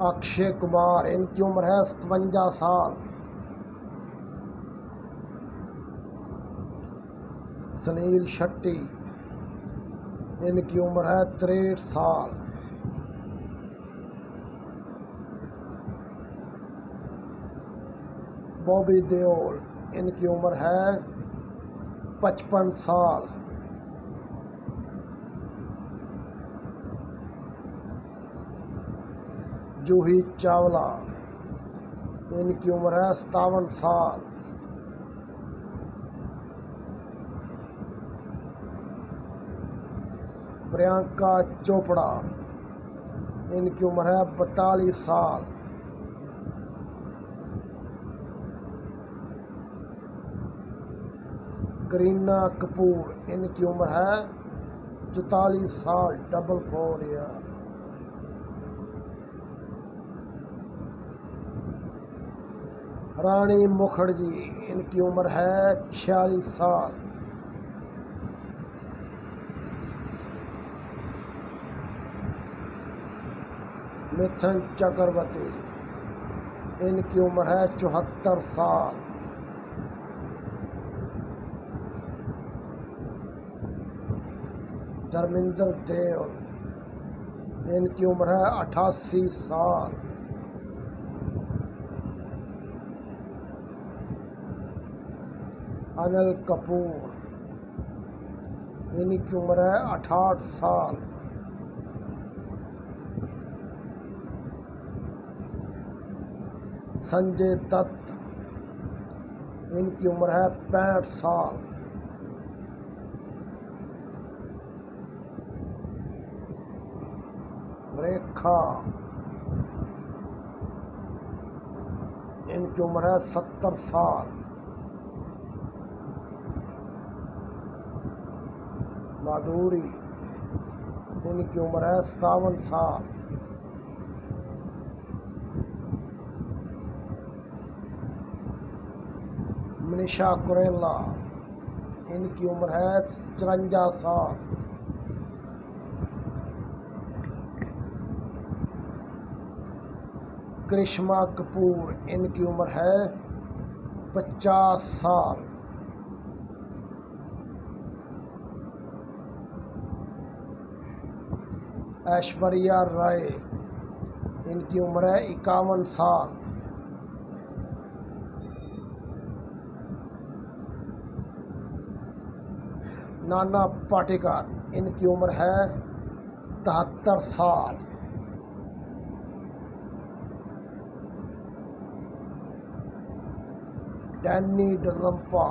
अक्षय कुमार, इनकी उम्र है 57 साल। सुनील शेट्टी, इनकी उम्र है 63 साल। बॉबी देओल, इनकी उम्र है 55 साल। जूही चावला, इनकी उम्र है 57 साल। प्रियंका चोपड़ा, इनकी उम्र है 42 साल। करीना कपूर, इनकी उम्र है 44 साल। 44 ईयर। रानी मुखर्जी, इनकी उम्र है 46 साल। मिथुन चक्रवर्ती, इनकी उम्र है 74 साल। धर्मेंद्र देव, इनकी उम्र है 88 साल। अनिल कपूर, इनकी उम्र है 68 साल। संजय दत्त, इनकी उम्र है 65 साल। रेखा, इनकी उम्र है 70 साल। माधुरी, इनकी उम्र है 57 साल। मनीषा कोइराला, इनकी उम्र है 54 साल। करिश्मा कपूर, इनकी उम्र है 50 साल। ऐश्वर्या राय, इनकी उम्र है 51 साल। नाना पाटेकर, इनकी उम्र है 73 साल। डैनी डलम्पा,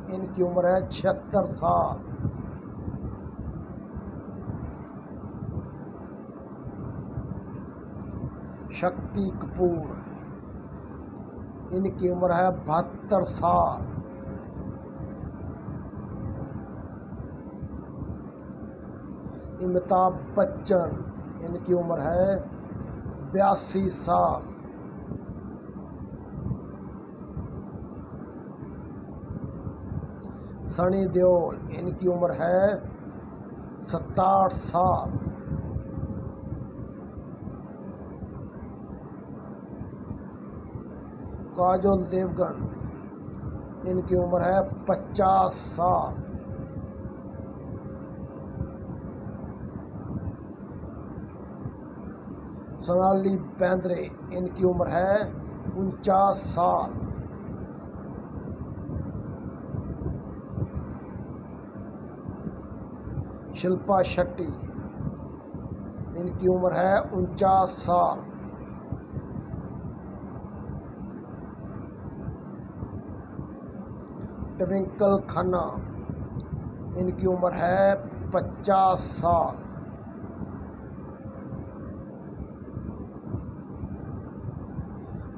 इनकी उम्र है 76 साल। शक्ति कपूर, इनकी उम्र है 72 साल। अमिताभ बच्चन, इनकी उम्र है 82 साल। सनी देओल, इनकी उम्र है 67 साल। काजोल देवगन, इनकी उम्र है 50 साल। सोनाली बेंद्रे, इनकी उम्र है 49 साल। शिल्पा शेट्टी, इनकी उम्र है 49 साल। ट्विंकल खन्ना, इनकी उम्र है 50 साल।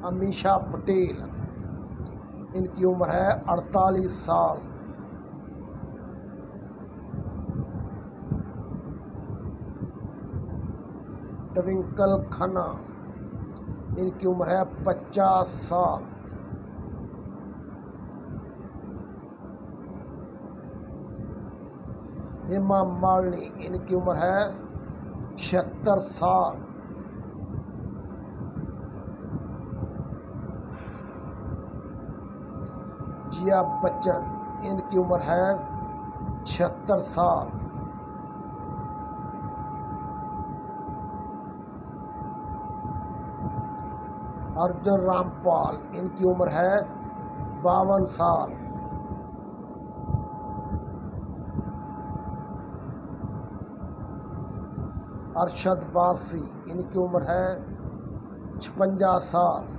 अमीषा पटेल, इनकी उम्र है 48 साल। ट्विंकल खन्ना, इनकी उम्र है 50 साल। हेमा मालिनी, इनकी उम्र है 76 साल। जिया बच्चन, इनकी उम्र है 76 साल। अर्जुन रामपाल, इनकी उम्र है 52 साल। अरशद वारसी, इनकी उम्र है 56 साल।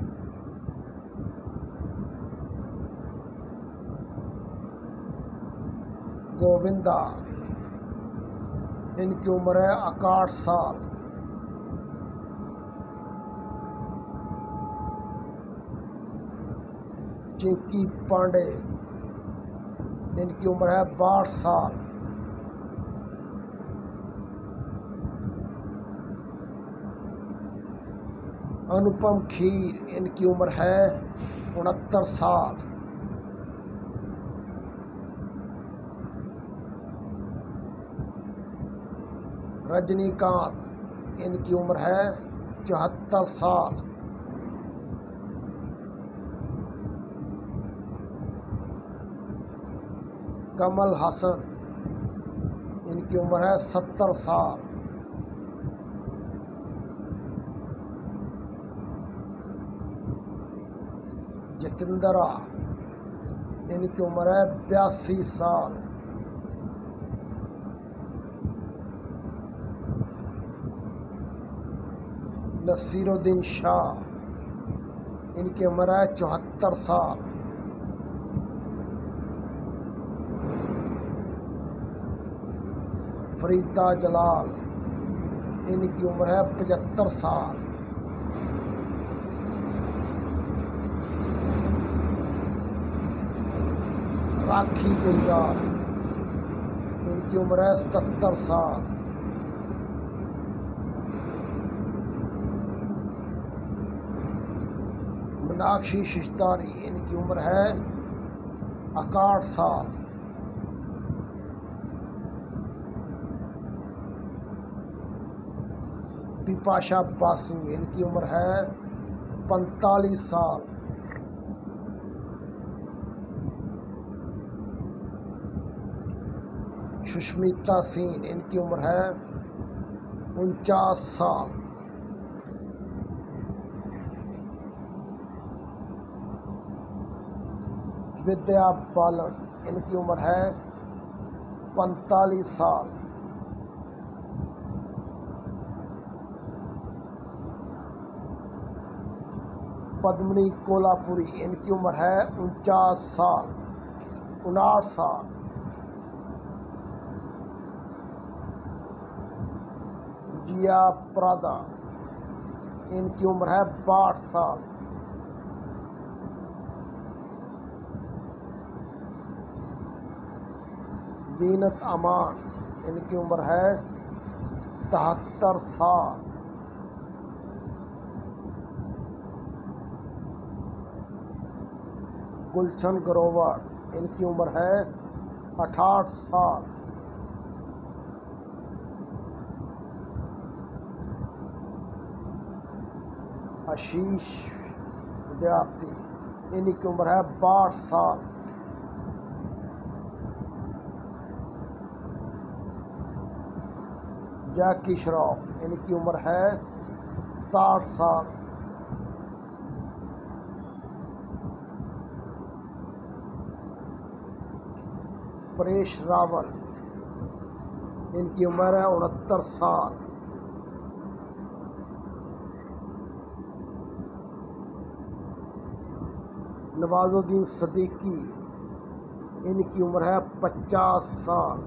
गोविंदा, इनकी उम्र है 61 साल। चिंकी पांडे, इनकी उम्र है 62 साल। अनुपम खीर, इनकी उम्र है 69 साल। रजनीकांत, इनकी उम्र है 74 साल। कमल हसन, इनकी उम्र है 70 साल। जितेंद्रा, इनकी उम्र है 82 साल। नसीरुद्दीन शाह, इनकी उम्र है 74 साल। फरीदा जलाल, इनकी उम्र है 75 साल। राखी गुलजार, इनकी उम्र है 77 साल। मीनाक्षी शिस्तारी, इनकी उम्र है 61 साल। बिपाशा बासु, इनकी उम्र है 45 साल। सुष्मिता सिंह, इनकी उम्र है 49 साल। विद्या बालन, इनकी उम्र है 45 साल। पद्मिनी कोल्हापुरी, इनकी उम्र है 49 साल। 59 साल। जिया प्रादा, इनकी उम्र है 62 साल। जीनत अमान, इनकी उम्र है 73 साल। गुलशन ग्रोवर, इनकी उम्र है 68 साल। आशीष विद्यार्थी, इनकी उम्र है 62 साल। जैकी श्रॉफ, इनकी उम्र है 67 साल। परेश रावल, इनकी उम्र है 69 साल। नवाजुद्दीन सिद्दीकी, इनकी उम्र है 50 साल।